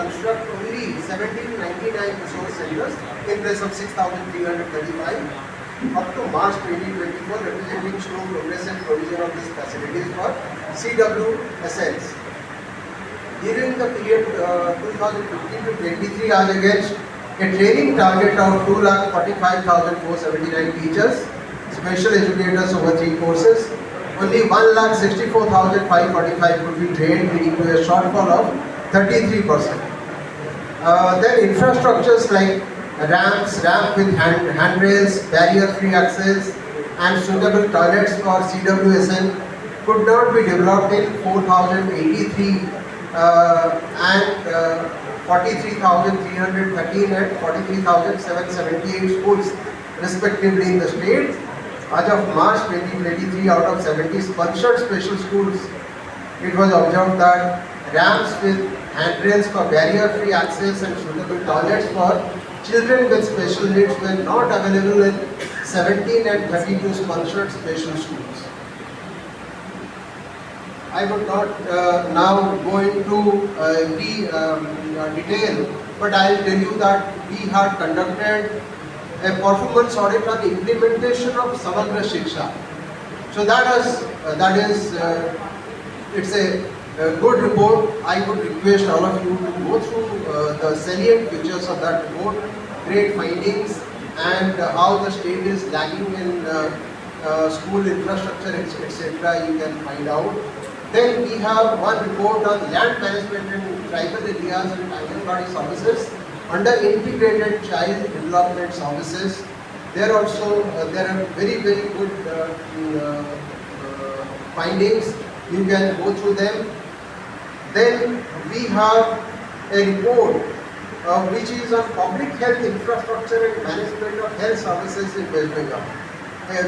construct only 1799 resource centers in place of 6,335 up to March 2024, representing slow progress and provision of these facilities for CWSLs. During the period 2015 to 23, as against a training target of 2,45,479 teachers, special educators over 3 courses, only 1,64,545 could be trained, leading to a shortfall of 33%. Then infrastructures like ramp with handrails, barrier-free access, and suitable toilets for CWSN could not be developed in 4,083 and 43,313 and 43,778 schools respectively in the state. As of March 2023, out of 70 sponsored special schools, it was observed that ramps with handrails for barrier-free access and suitable toilets for children with special needs were not available in 17 and 32 sponsored special schools. I would not now go into every detail, but I will tell you that we had conducted a performance audit on the implementation of Samagra Shiksha. So it's a good report. I would request all of you to go through the salient features of that report, great findings, and how the state is lagging in school infrastructure, etc. You can find out. Then we have one report on land management in tribal areas and Anganwadi services under integrated child development services. There also there are very good findings. You can go through them. Then we have a report which is on public health infrastructure and management of health services in West Bengal.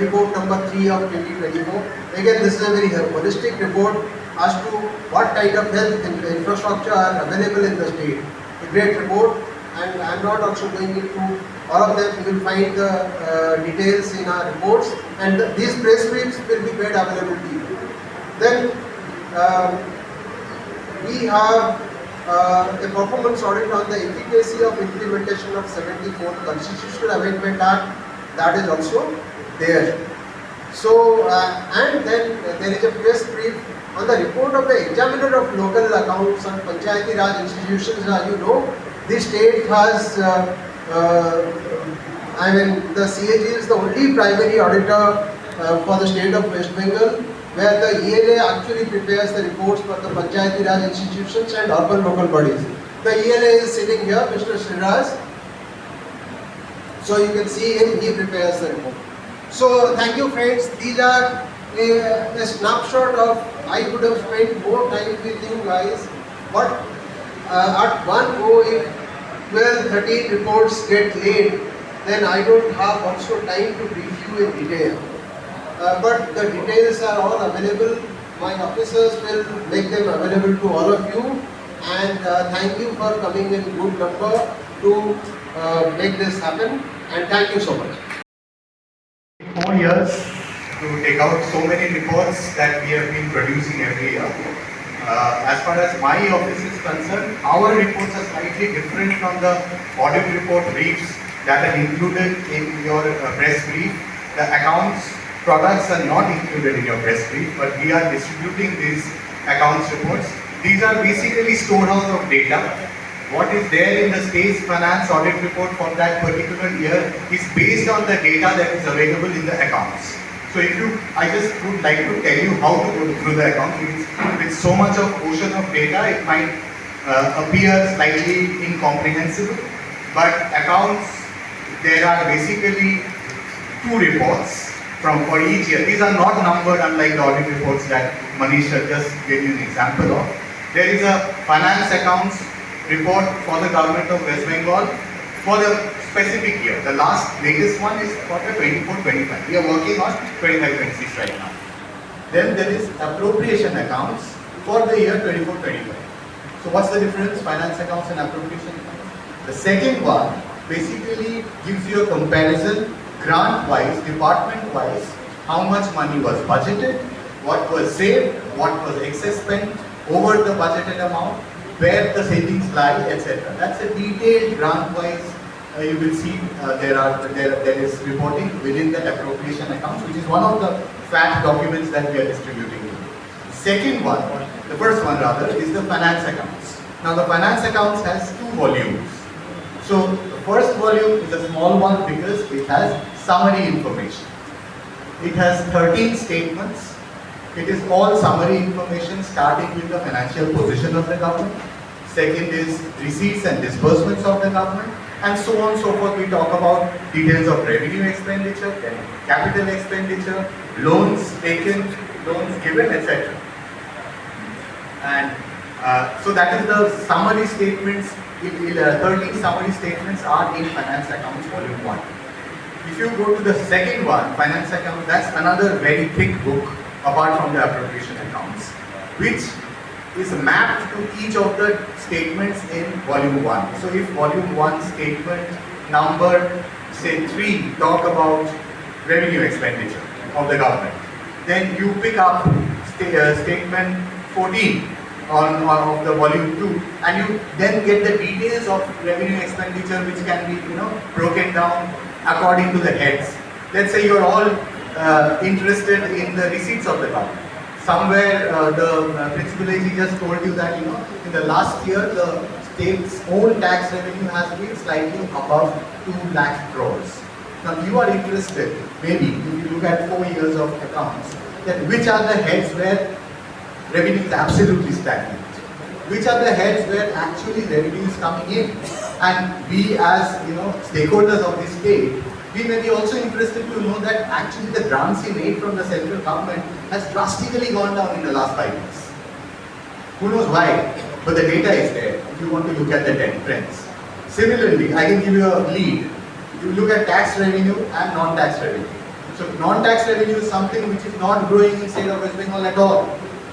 Report number 3 of 2024. Again, this is a very holistic report as to what kind of health infrastructure are available in the state. A great report, and I am not also going into all of them. You will find the details in our reports, and these press briefs will be made available to you. Then we have a performance audit on the efficacy of implementation of 74th Constitutional Amendment Act. That is also there. So, and then there is a press brief on the report of the examiner of local accounts on Panchayati Raj institutions. As you know, this state has, the CAG is the only primary auditor for the state of West Bengal, where the ELA actually prepares the reports for the Panchayati Raj institutions and urban local bodies. The ELA is sitting here, Mr. Sriraj. So you can see him, he prepares the report. So thank you friends, these are a snapshot of, I would have spent more time with you guys, but at one go if 12, 13 reports get late, then I don't have also time to brief you in detail. But the details are all available. My officers will make them available to all of you, and thank you for coming in good number to make this happen, and thank you so much. 4 years to take out so many reports that we have been producing every year. As far as my office is concerned, our reports are slightly different from the audit report briefs that are included in your press brief. The accounts products are not included in your press brief, but we are distributing these accounts reports. These are basically storehouse of data. What is there in the state's finance audit report for that particular year is based on the data that is available in the accounts. So I just would like to tell you how to go through the accounts. With so much of ocean of data, it might appear slightly incomprehensible. But accounts, there are basically 2 reports for each year. These are not numbered unlike the audit reports that Manish just gave you an example of. There is a finance accounts report for the government of West Bengal for the specific year. The latest one is for the 24-25. We are working on 25-26 right now. Then there is appropriation accounts for the year 24-25. So what's the difference, finance accounts and appropriation accounts? The second one basically gives you a comparison grant-wise, department-wise, how much money was budgeted, what was saved, what was excess spent over the budgeted amount, where the savings lie, etc. That's a detailed grant-wise. You will see there is reporting within the appropriation accounts, which is one of the fat documents that we are distributing. Second one, the first one rather, is the finance accounts. Now the finance accounts has 2 volumes. So the first volume is a small one because it has summary information. It has 13 statements. It is all summary information starting with the financial position of the government. Second is receipts and disbursements of the government, and so on and so forth. We talk about details of revenue expenditure, then capital expenditure, loans taken, loans given, etc. And so that is the summary statements. 13 summary statements are in finance accounts volume 1. If you go to the second one, finance account, that's another very thick book apart from the appropriation accounts, which is mapped to each of the statements in volume 1. So if volume 1 statement number say 3 talk about revenue expenditure of the government, then you pick up statement 14 of the volume 2, and you then get the details of revenue expenditure, which can be broken down according to the heads. Let's say you're all interested in the receipts of the government. Somewhere the principal AG just told you that in the last year the state's own tax revenue has been slightly above 2 lakh crores. Now you are interested, maybe if you look at 4 years of accounts, that which are the heads where revenue is absolutely stagnant, which are the heads where actually revenue is coming in, and we as stakeholders of the state, we may be also interested to know that actually the grants in aid from the central government has drastically gone down in the last 5 years. Who knows why? But the data is there if you want to look at the trends. Similarly, I can give you a lead. You look at tax revenue and non-tax revenue. So non-tax revenue is something which is not growing in state of West Bengal at all.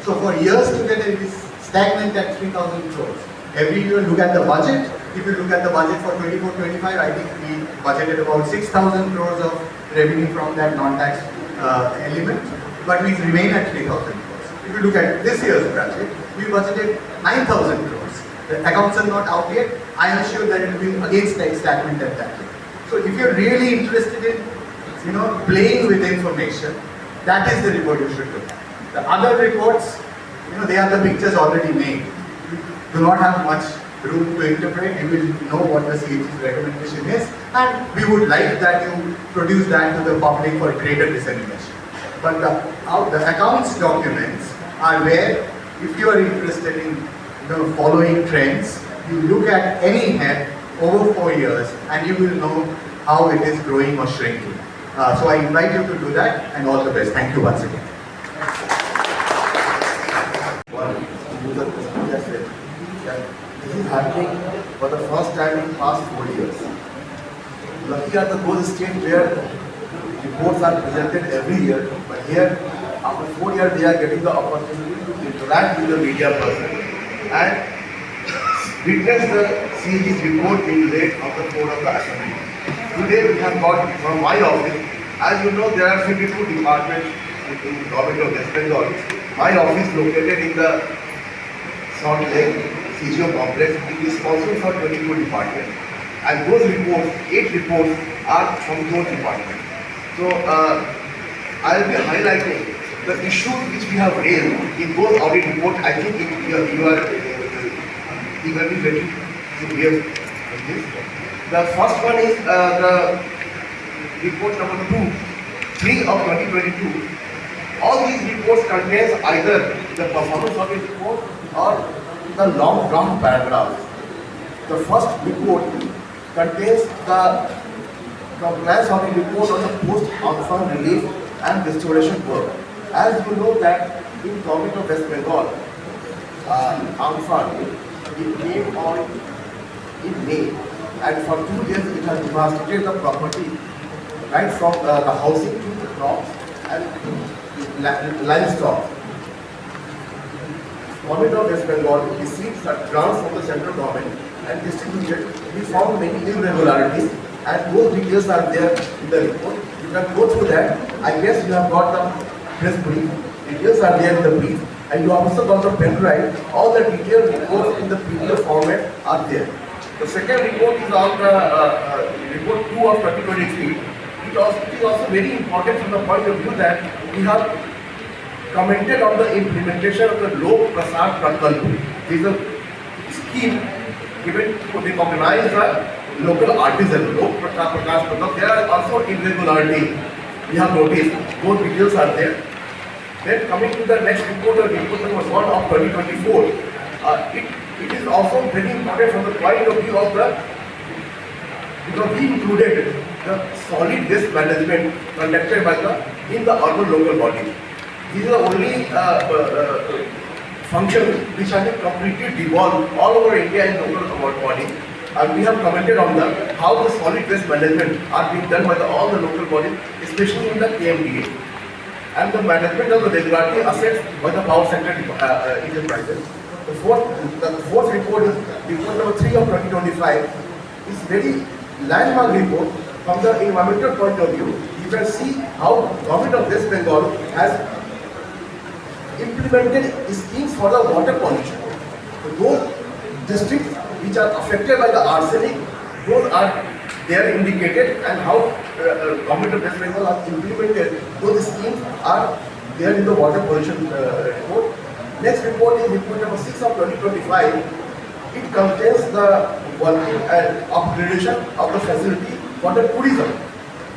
So for years together it is stagnant at 3,000 crores. Every year look at the budget. If you look at the budget for 24-25, I think we budgeted about 6,000 crores of revenue from that non-tax element, but we remain at 3,000 crores. If you look at this year's budget, we budgeted 9,000 crores. The accounts are not out yet. I am sure that it will be again stagnant at that rate. So if you're really interested in playing with information, that is the report you should look at. The other reports, they are the pictures already made. You do not have much room to interpret. You will know what the CAG's recommendation is, and we would like that you produce that to the public for greater dissemination. But the accounts documents are where, if you are interested in following trends, you look at any head over 4 years and you will know how it is growing or shrinking. So I invite you to do that, and all the best. Thank you once again. This is happening for the first time in past 4 years. Lucky are those states where reports are presented every year, but here after 4 years they are getting the opportunity to interact with the media person and witness the CAG's report being read on the floor of the assembly. Today we have got from my office, as you know there are 52 departments in the government of West Bengal. My office located in the Salt Lake CGO complex is responsible for 22 departments, and those reports, 8 reports are from those departments. So I will be highlighting the issues which we have raised in both audit reports. I think you are eagerly ready to hear this. The first one is the report number 3 of 2022. All these reports contains either the performance audit report or the long draft paragraph. The first report contains the compliance audit report on the post-Amphan relief and restoration work. As you know that in government of West Bengal, Amphan, it came on in May, and for 2 days it has devastated the property, right from the housing to the crops and livestock. Government of West Bengal received grants from the central government and distributed. We found many irregularities, and those details are there in the report. You can go through that. I guess you have got the press brief. Details are there in the brief. and you also got the pen drive. All the detailed reports in the PDF format are there. The second report is on the report 2 of 2023. It is also very important from the point of view that we have commented on the implementation of the Lok Prasad Prakalp. This is a scheme given to recognize the local artisan, Lok Prasad Prakalp. There are also irregularities. We have noticed, those details are there. Then coming to the next report, report number 1 of 2024, it is also very important from the point of view of the, because we included the solid waste management conducted by in the urban local body. These are the only functions which have been completely devolved all over India in local body. And we have commented on how the solid waste management are being done by all the local bodies, especially in the KMDA. And the management of the regulatory assets by the power sector enterprises. The fourth report is report number 3 of 2025. Is very landmark report from the environmental point of view. You can see how government of West Bengal has implemented schemes for the water pollution. So those districts which are affected by the arsenic, those are there indicated, and how government of West Bengal has implemented those schemes are there in the water pollution report. Next report is report number 6 of 2025. It contains the working and upgradation of the facility for the tourism.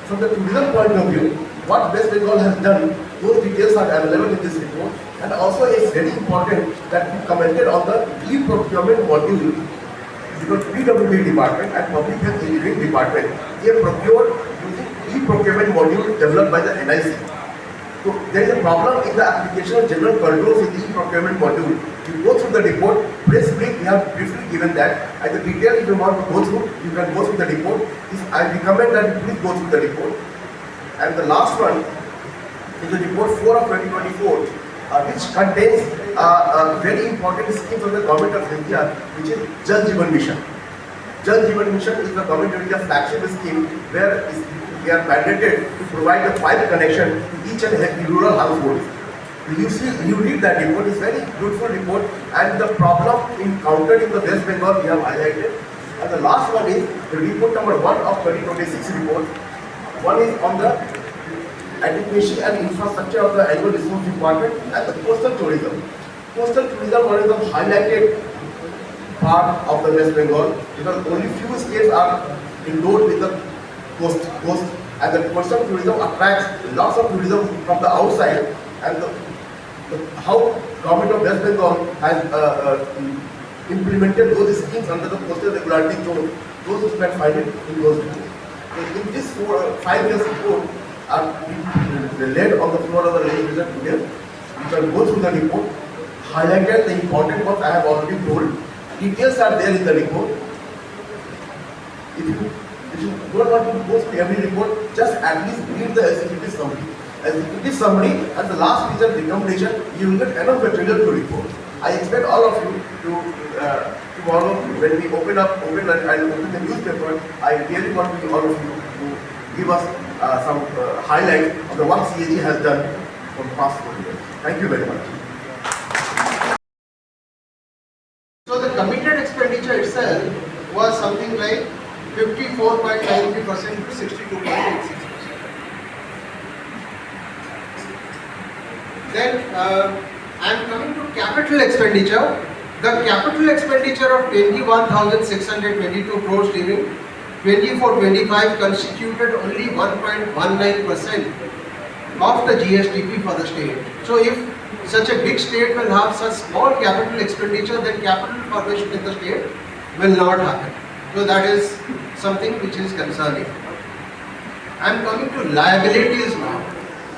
From the tourism point of view, what West Bengal has done, those details are available in this report. And also it's very important that we commented on the e-procurement module, because PWD department and Public Health Engineering department, they procured using e-procurement module developed by the NIC. So there is a problem in the application of general controls in the e-procurement module. You go through the report, press brief, we have briefly given that. And the detail, if you want to go through, you can go through the report. I recommend that you please go through the report. And the last one is the report 4 of 2024, which contains a very important scheme of the government of India, which is Jal Jeevan Mission. Jal Jeevan Mission is the government of India's flagship scheme, where we are mandated to provide a pipe connection to each and every rural household. You read that report, it's a very beautiful report, and the problem encountered in the West Bengal we have highlighted. And the last one is the report number 1 of 2026 report. One is on the adequacy and infrastructure of the animal resource department and the coastal tourism. Coastal tourism one is the highlighted part of the West Bengal, because only few states are endowed with the coast, and the coastal tourism attracts lots of tourism from the outside, and how government of West Bengal has implemented those schemes under the coastal regularity zone, those you can find it in those reports. So in this 5 years report are laid on the floor of the legislature today. You can go through the report, highlighted the important ones I have already told. Details are there in the report. If you don't want to go through every report, just at least read the executive summary. Executive summary and the last result recommendation, you will get enough material to report. I expect all of you to tomorrow when we open the newspaper, I really want all of you to give us some highlight of the work CAG has done for the past 4 years. Thank you very much. So the committed expenditure itself was something like 54.93% to 62.86%. Then I am coming to capital expenditure. The capital expenditure of 21,622 crores during 24-25 constituted only 1.19% of the GSDP for the state. So if such a big state will have such small capital expenditure, then capital formation in the state will not happen. So that is something which is concerning. I am coming to liabilities now.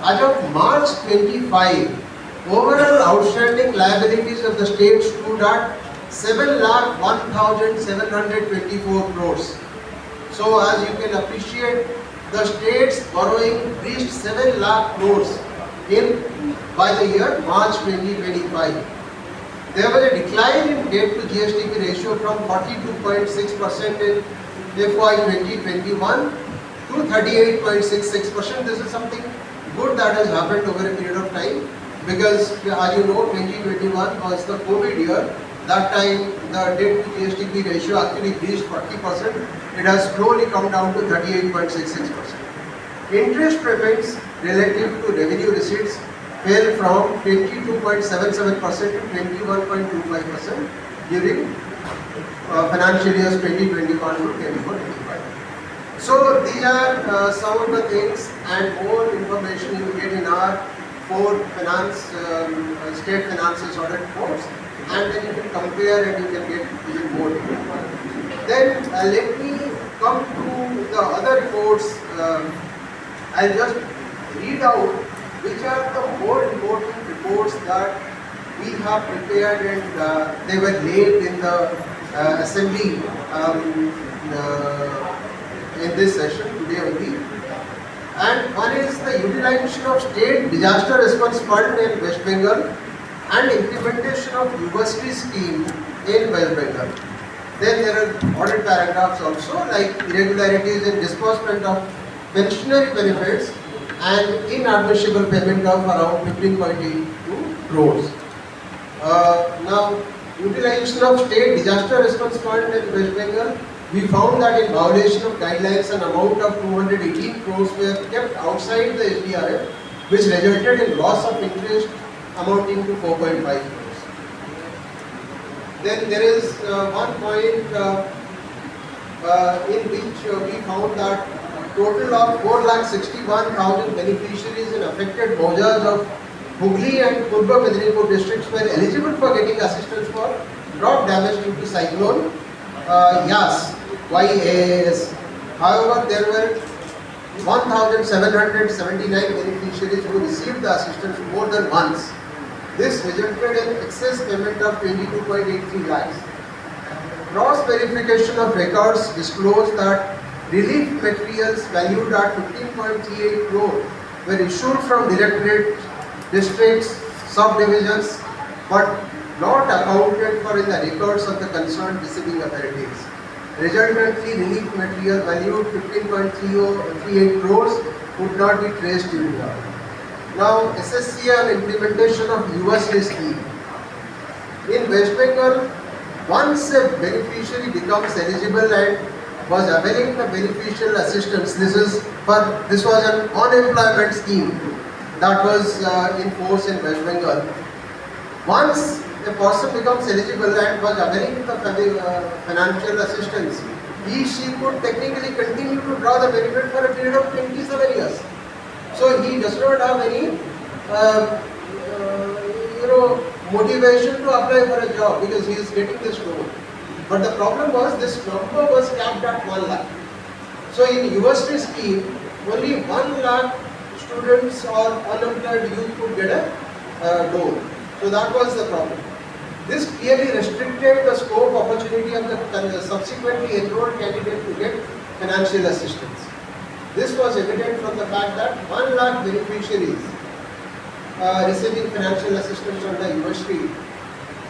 As of March 25, overall outstanding liabilities of the state stood at 7,01,724 crores. So as you can appreciate, the state's borrowing reached 7 lakh crores by the year March 2025. There was a decline in debt to GSDP ratio from 42.6% in FY 2021 to 38.66%. This is something good that has happened over a period of time. because as you know 2021 was the COVID year. That time the debt to GSTP ratio actually reached 40%. It has slowly come down to 38.66%. Interest payments relative to revenue receipts fell from 22.77% to 21.25% during financial years 2021 to 2025. So these are some of the things, and more information you will get in our 4 state finances audit reports, and then you can compare and you can get even more data. Then let me come to the other reports. I'll just read out which are the more important reports that we have prepared, and they were laid in the assembly in this session today only. And one is the utilization of state disaster response fund in West Bengal and implementation of university scheme in West Bengal. Then there are audit paragraphs also, like irregularities in disbursement of pensionary benefits and inadmissible payment of around 15.82 crores. Now, utilization of state disaster response fund in West Bengal, we found that in violation of guidelines an amount of 218 crores were kept outside the SDRF, which resulted in loss of interest amounting to 4.5 crores. Then there is one point in which we found that total of 4,61,000 beneficiaries in affected mojas of Hooghly and Purba Medinipur districts were eligible for getting assistance for crop damage due to cyclone Yas, YAS. However, there were 1,779 beneficiaries who received the assistance more than once. This resulted in excess payment of 22.83 lakhs. Cross verification of records disclosed that relief materials valued at 15.38 crore were issued from directorate, districts, subdivisions, but not accounted for in the records of the concerned receiving authorities. Resultantly, relief material valued 15.38 crores could not be traced during the audit. Now, SSC on implementation of USD scheme. In West Bengal, once a beneficiary becomes eligible and was availing the beneficial assistance, this was an unemployment scheme that was in force in West Bengal. Once a person becomes eligible and was availing the financial assistance, she could technically continue to draw the benefit for a period of 27 years. So he does not have any motivation to apply for a job because he is getting this loan. But the problem was this number was capped at 1 lakh. So in university scheme, only 1 lakh students or unemployed youth could get a loan. So that was the problem. This clearly restricted the scope opportunity of the subsequently enrolled candidate to get financial assistance. This was evident from the fact that 1 lakh beneficiaries receiving financial assistance from the university,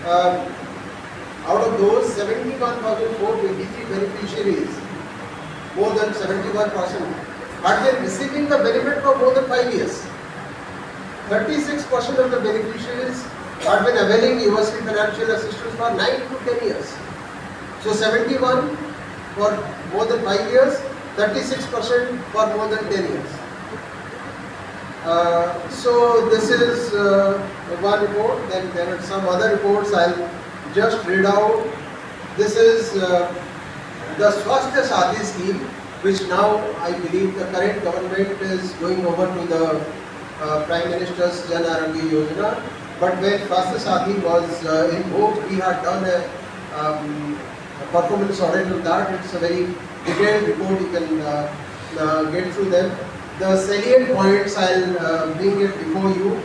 out of those 71,423 beneficiaries, more than 71%, had been receiving the benefit for more than 5 years. 36% of the beneficiaries had been availing university financial assistance for 9 to 10 years. So 71 for more than 5 years, 36% for more than 10 years. So this is one report. Then there are some other reports I'll just read out. This is the Swasthya Saathi scheme, which now I believe the current government is going over to the Prime Minister's Jan Arogya Yojana. But when Swasthya Saathi was in vogue, we had done a performance audit of that. It's a very detailed report, you can get through them. The salient points I'll bring it before you.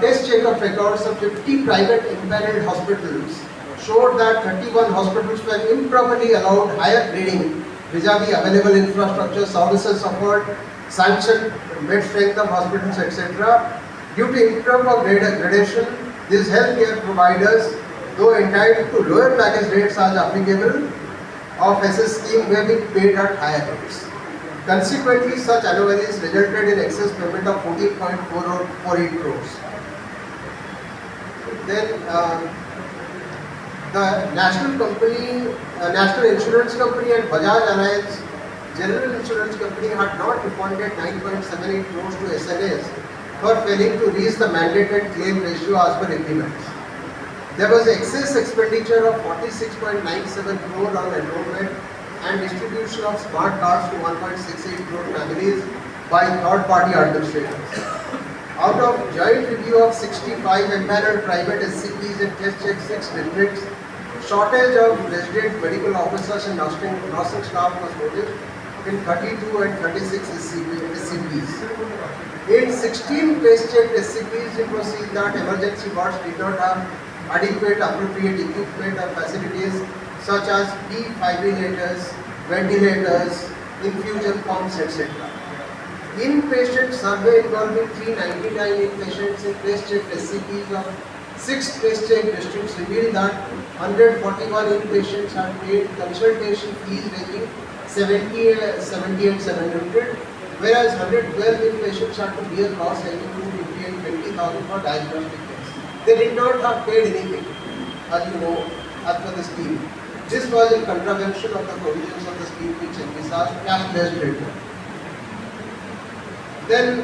Test check-up records of 50 private empaneled hospitals showed that 31 hospitals were improperly allowed higher grading vis-a-vis available infrastructure, services offered, sanctioned bed strength of hospitals, etc. Due to improper gradation, these healthcare providers, though entitled to lower package rates as applicable of SS scheme, may be paid at higher rates. Consequently, such anomalies resulted in excess payment of 14.48 crores. Then the National Insurance Company and Bajaj Alliance General Insurance Company had not refunded 9.78 crores to SNAs for failing to reach the mandated claim ratio as per agreements. There was excess expenditure of 46.97 crore on enrollment and distribution of smart cards to 1.68 crore families by third-party administrators. Out of joint review of 65 empaneled private SCPs and test check 6 districts, shortage of resident medical officers and nursing staff was noted in 32 and 36 SCPs. In 16 test checked SCPs, it was seen that emergency wards did not have adequate appropriate equipment or facilities such as defibrillators, ventilators, infusion pumps, etc. Inpatient survey involving 399 inpatients in test-checked SCPs of 6 test-checked districts revealed that 141 inpatients had paid consultation fees ranging 70 and 700, whereas 112 inpatients had to bear costs ranging 250 and 20,000 for diagnostic tests. They did not have paid anything, as you know, as per the scheme. This was in contravention of the provisions of the scheme which envisaged cash-based treatment. Then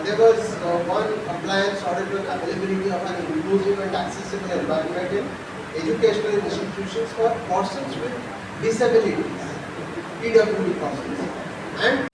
there was one compliance audit on availability of an inclusive and accessible environment in educational institutions for persons with disabilities, PWD persons, and